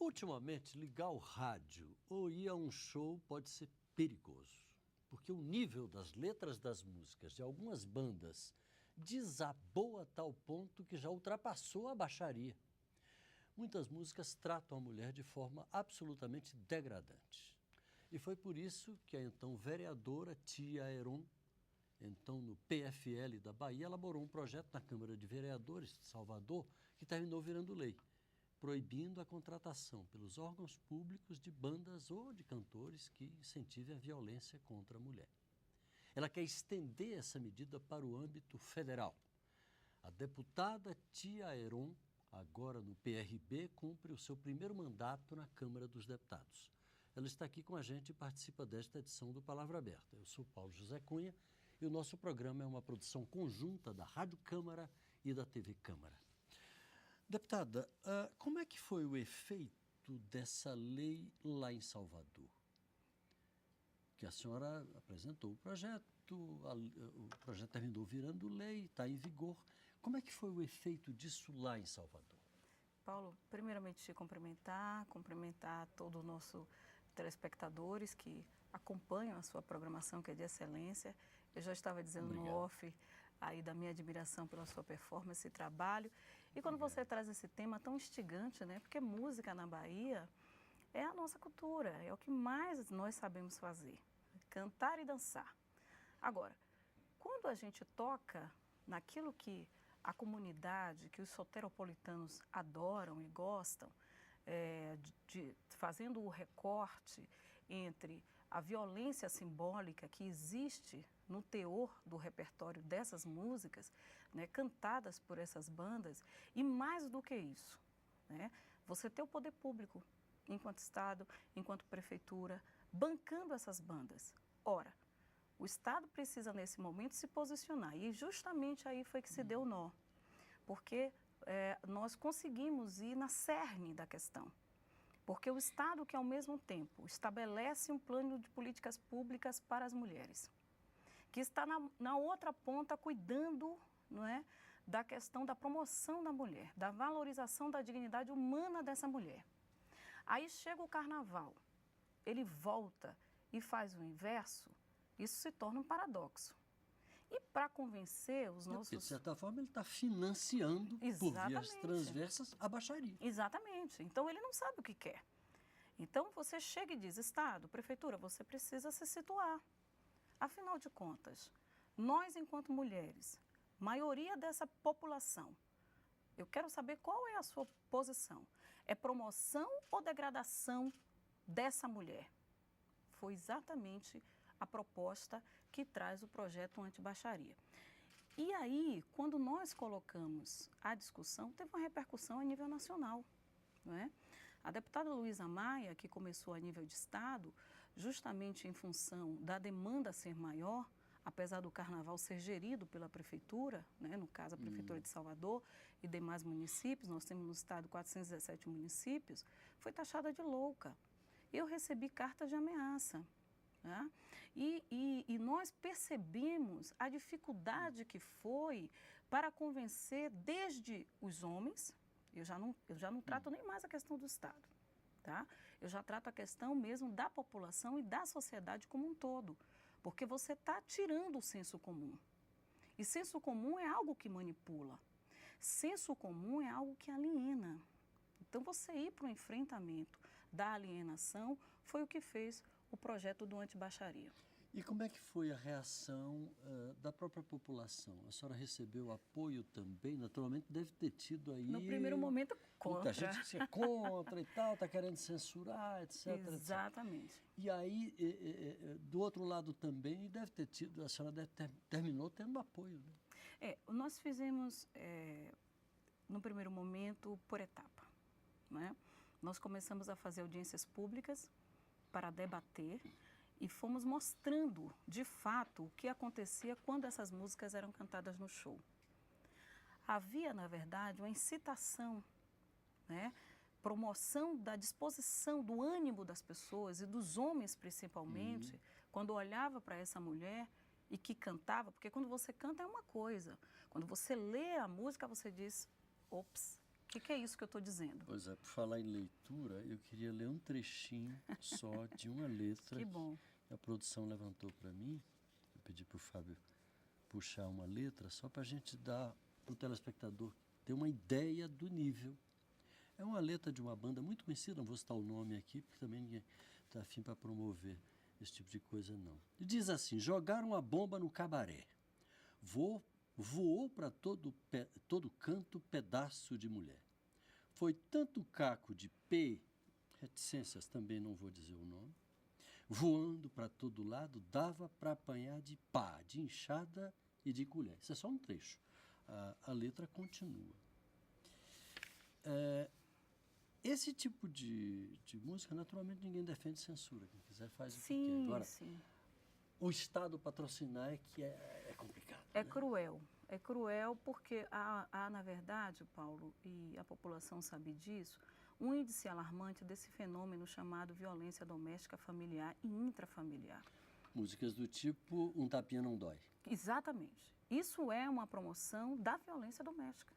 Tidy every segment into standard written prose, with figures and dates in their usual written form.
Ultimamente, ligar o rádio ou ir a um show pode ser perigoso, porque o nível das letras das músicas de algumas bandas desabou a tal ponto que já ultrapassou a baixaria. Muitas músicas tratam a mulher de forma absolutamente degradante. E foi por isso que a então vereadora Tia Aeron, então no PFL da Bahia, elaborou um projeto na Câmara de Vereadores de Salvador que terminou virando lei, proibindo a contratação pelos órgãos públicos de bandas ou de cantores que incentivem a violência contra a mulher. Ela quer estender essa medida para o âmbito federal. A deputada Tia Aeron, agora no PRB, cumpre o seu primeiro mandato na Câmara dos Deputados. Ela está aqui com a gente e participa desta edição do Palavra Aberta. Eu sou Paulo José Cunha e o nosso programa é uma produção conjunta da Rádio Câmara e da TV Câmara. Deputada, como é que foi o efeito dessa lei lá em Salvador? Que a senhora apresentou o projeto terminou virando lei, está em vigor. Como é que foi o efeito disso lá em Salvador? Paulo, primeiramente te cumprimentar todos os nossos telespectadores que acompanham a sua programação, que é de excelência. Eu já estava dizendo Obrigado. No off aí da minha admiração pela sua performance e trabalho. E quando você traz esse tema tão instigante, né? Porque música na Bahia é a nossa cultura, é o que mais nós sabemos fazer, cantar e dançar. Agora, quando a gente toca naquilo que a comunidade, que os soteropolitanos adoram e gostam, fazendo o recorte entre a violência simbólica que existe no teor do repertório dessas músicas, né, cantadas por essas bandas, e mais do que isso, né, você ter o poder público, enquanto Estado, enquanto Prefeitura, bancando essas bandas. Ora, o Estado precisa, nesse momento, se posicionar, e justamente aí foi que se deu o nó, porque nós conseguimos ir na cerne da questão. Porque o Estado que, ao mesmo tempo, estabelece um plano de políticas públicas para as mulheres, que está na outra ponta cuidando, não é, da questão da promoção da mulher, da valorização da dignidade humana dessa mulher. Aí chega o carnaval, ele volta e faz o inverso, isso se torna um paradoxo. E para convencer os nossos... De certa forma, ele está financiando, por vias transversas, a baixaria. Exatamente. Então, ele não sabe o que quer. Então, você chega e diz, Estado, Prefeitura, você precisa se situar. Afinal de contas, nós, enquanto mulheres, maioria dessa população, eu quero saber qual é a sua posição. É promoção ou degradação dessa mulher? Foi exatamente a proposta que traz o projeto anti-baixaria. E aí, quando nós colocamos a discussão, teve uma repercussão a nível nacional, não é? A deputada Luísa Maia, que começou a nível de Estado, justamente em função da demanda ser maior, apesar do carnaval ser gerido pela Prefeitura, né, no caso a Prefeitura de Salvador e demais municípios, nós temos no Estado 417 municípios, foi taxada de louca. Eu recebi cartas de ameaça. Né? E nós percebemos a dificuldade que foi para convencer desde os homens, eu já não trato nem mais a questão do Estado, tá? Eu já trato a questão mesmo da população e da sociedade como um todo, porque você está tirando o senso comum. E senso comum é algo que manipula, senso comum é algo que aliena. Então você ir para o enfrentamento da alienação foi o que fez o projeto do anti-baixaria. E como é que foi a reação da própria população? A senhora recebeu apoio também? Naturalmente deve ter tido aí... No primeiro momento, contra. Muita gente que é contra e tal, está querendo censurar, etc. Exatamente. Etc. E aí, do outro lado também, deve ter tido, a senhora terminou tendo apoio, né? Nós fizemos, no primeiro momento, por etapa, né? Nós começamos a fazer audiências públicas para debater e fomos mostrando, de fato, o que acontecia quando essas músicas eram cantadas no show. Havia, na verdade, uma incitação, né? Promoção da disposição, do ânimo das pessoas e dos homens, principalmente, quando olhava para essa mulher e que cantava, porque quando você canta é uma coisa, quando você lê a música, você diz, ops, que é isso que eu estou dizendo? Pois é, por falar em leitura, eu queria ler um trechinho só de uma letra Que bom. que a produção levantou para mim. Eu pedi para o Fábio puxar uma letra só para a gente dar para o telespectador ter uma ideia do nível. É uma letra de uma banda muito conhecida, não vou citar o nome aqui, porque também ninguém está afim para promover esse tipo de coisa, não. E diz assim: jogaram uma bomba no cabaré. Voou para todo canto pedaço de mulher. Foi tanto caco de reticências, também não vou dizer o nome, voando para todo lado, dava para apanhar de pá, de enxada e de colher. Isso é só um trecho. A letra continua. Esse tipo de música, naturalmente, ninguém defende censura. Quem quiser faz o que quer. Agora, sim. o Estado patrocinar é que é complicado. É né? cruel. É cruel porque há, na verdade, Paulo, e a população sabe disso, um índice alarmante desse fenômeno chamado violência doméstica familiar e intrafamiliar. Músicas do tipo Um Tapinha Não Dói. Exatamente. Isso é uma promoção da violência doméstica.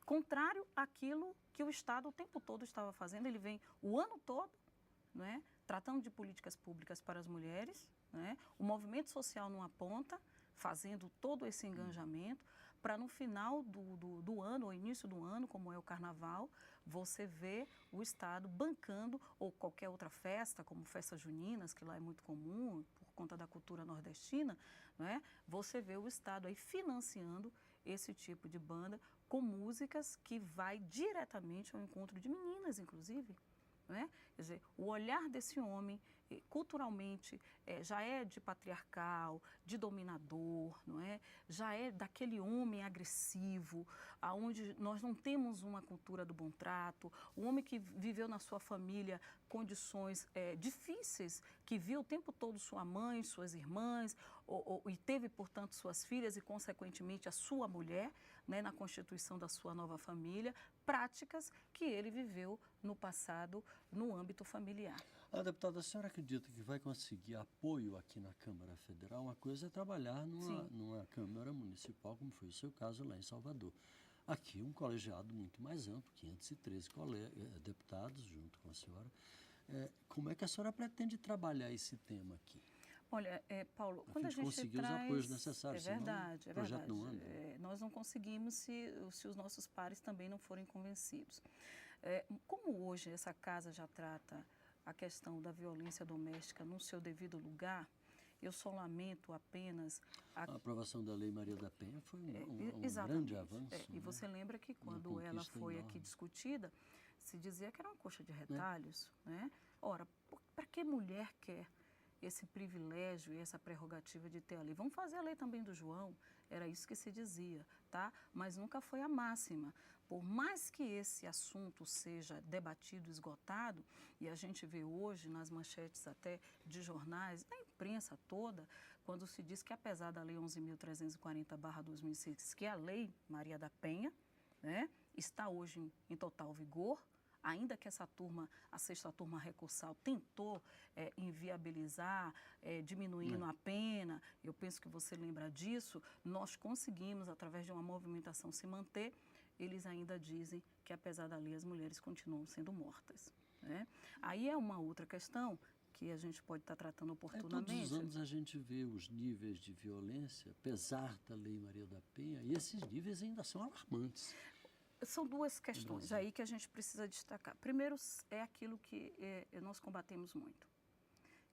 Contrário àquilo que o Estado o tempo todo estava fazendo, ele vem o ano todo, né, tratando de políticas públicas para as mulheres, né, o movimento social não aponta, fazendo todo esse engajamento, para no final do ano, ou início do ano, como é o Carnaval, você vê o Estado bancando, ou qualquer outra festa, como festas juninas, que lá é muito comum, por conta da cultura nordestina, né, você vê o Estado aí financiando esse tipo de banda com músicas que vai diretamente ao encontro de meninas, inclusive. Né? Quer dizer, o olhar desse homem, culturalmente, já é de patriarcal, de dominador, não é? Já é daquele homem agressivo, aonde nós não temos uma cultura do bom trato, o homem que viveu na sua família condições difíceis, que viu o tempo todo sua mãe, suas irmãs, e teve, portanto, suas filhas e, consequentemente, a sua mulher, né, na constituição da sua nova família, práticas que ele viveu no passado no âmbito familiar. Deputada, a senhora acredita que vai conseguir apoio aqui na Câmara Federal? Uma coisa é trabalhar numa Câmara Municipal, como foi o seu caso lá em Salvador. Aqui, um colegiado muito mais amplo, 513 deputados junto com a senhora. Como é que a senhora pretende trabalhar esse tema aqui? Olha, Paulo, quando a gente conseguir os apoios necessários, é verdade, senão o projeto não anda. Nós não conseguimos se os nossos pares também não forem convencidos. Como hoje essa casa já trata a questão da violência doméstica no seu devido lugar, eu só lamento apenas... A aprovação da Lei Maria da Penha foi um grande avanço. E você lembra que quando ela foi aqui discutida, se dizia que era uma coxa de retalhos, né? Ora, para que mulher quer esse privilégio e essa prerrogativa de ter a lei? Vamos fazer a lei também do João, era isso que se dizia, tá? Mas nunca foi a máxima. Por mais que esse assunto seja debatido, esgotado, e a gente vê hoje nas manchetes até de jornais, da imprensa toda, quando se diz que apesar da Lei 11.340/2006, que é a Lei Maria da Penha, né, está hoje em total vigor, ainda que essa turma, a sexta turma recursal, tentou inviabilizar, diminuindo a pena, eu penso que você lembra disso, nós conseguimos, através de uma movimentação, se manter. Eles ainda dizem que, apesar da lei, as mulheres continuam sendo mortas. Né? Aí é uma outra questão que a gente pode estar tratando oportunamente. Todos os anos a gente vê os níveis de violência, apesar da Lei Maria da Penha, e esses níveis ainda são alarmantes. São duas questões aí que a gente precisa destacar. Primeiro é aquilo que nós combatemos muito,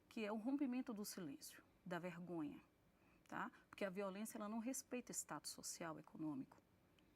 que é o rompimento do silêncio, da vergonha, tá? Porque a violência ela não respeita status social, econômico.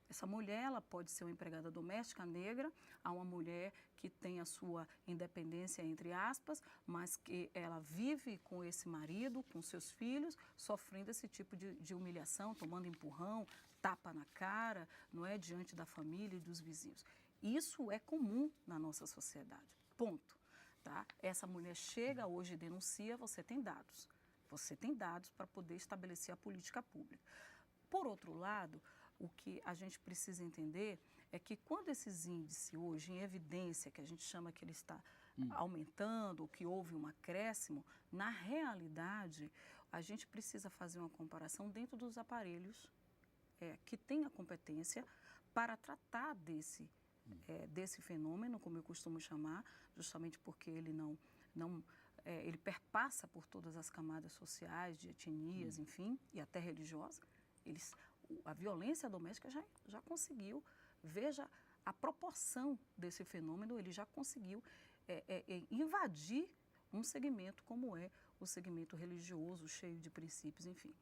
Essa mulher ela pode ser uma empregada doméstica negra, a uma mulher que tem a sua independência, entre aspas, mas que ela vive com esse marido, com seus filhos, sofrendo esse tipo de humilhação, tomando empurrão, tapa na cara, não é, diante da família e dos vizinhos. Isso é comum na nossa sociedade, ponto. Tá? Essa mulher chega hoje e denuncia, você tem dados. Você tem dados para poder estabelecer a política pública. Por outro lado, o que a gente precisa entender é que quando esses índices hoje em evidência, que a gente chama que ele está aumentando, que houve um acréscimo, na realidade, a gente precisa fazer uma comparação dentro dos aparelhos que têm a competência para tratar desse fenômeno, como eu costumo chamar, justamente porque ele ele perpassa por todas as camadas sociais, de etnias, enfim, e até religiosas. A violência doméstica já conseguiu, veja a proporção desse fenômeno, ele já conseguiu invadir um segmento como é o segmento religioso, cheio de princípios, enfim.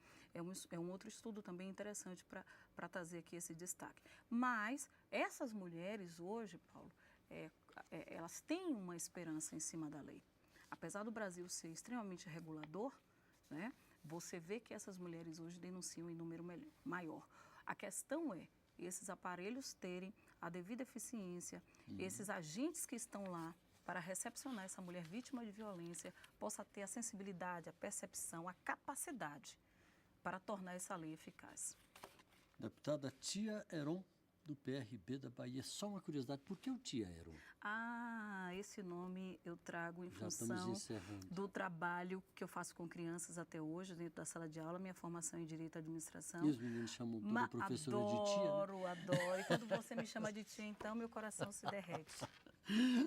É um outro estudo também interessante para trazer aqui esse destaque. Mas essas mulheres hoje, Paulo, elas têm uma esperança em cima da lei. Apesar do Brasil ser extremamente regulador, né, você vê que essas mulheres hoje denunciam em número maior. A questão é esses aparelhos terem a devida eficiência, esses agentes que estão lá para recepcionar essa mulher vítima de violência possa ter a sensibilidade, a percepção, a capacidade para tornar essa lei eficaz. Deputada Tia Heron, do PRB da Bahia. Só uma curiosidade, por que o Tia Heron? Esse nome eu trago em função do trabalho que eu faço com crianças até hoje, dentro da sala de aula, minha formação em Direito e Administração. E os meninos chamam toda professora de tia, né? Adoro. E quando você me chama de tia, então, meu coração se derrete.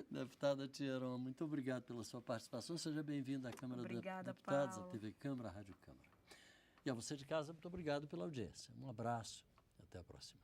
Deputada Tia Heron, muito obrigado pela sua participação. Seja bem-vinda à Câmara dos Deputados, à TV Câmara, à Rádio Câmara. E a você de casa, muito obrigado pela audiência. Um abraço e até a próxima.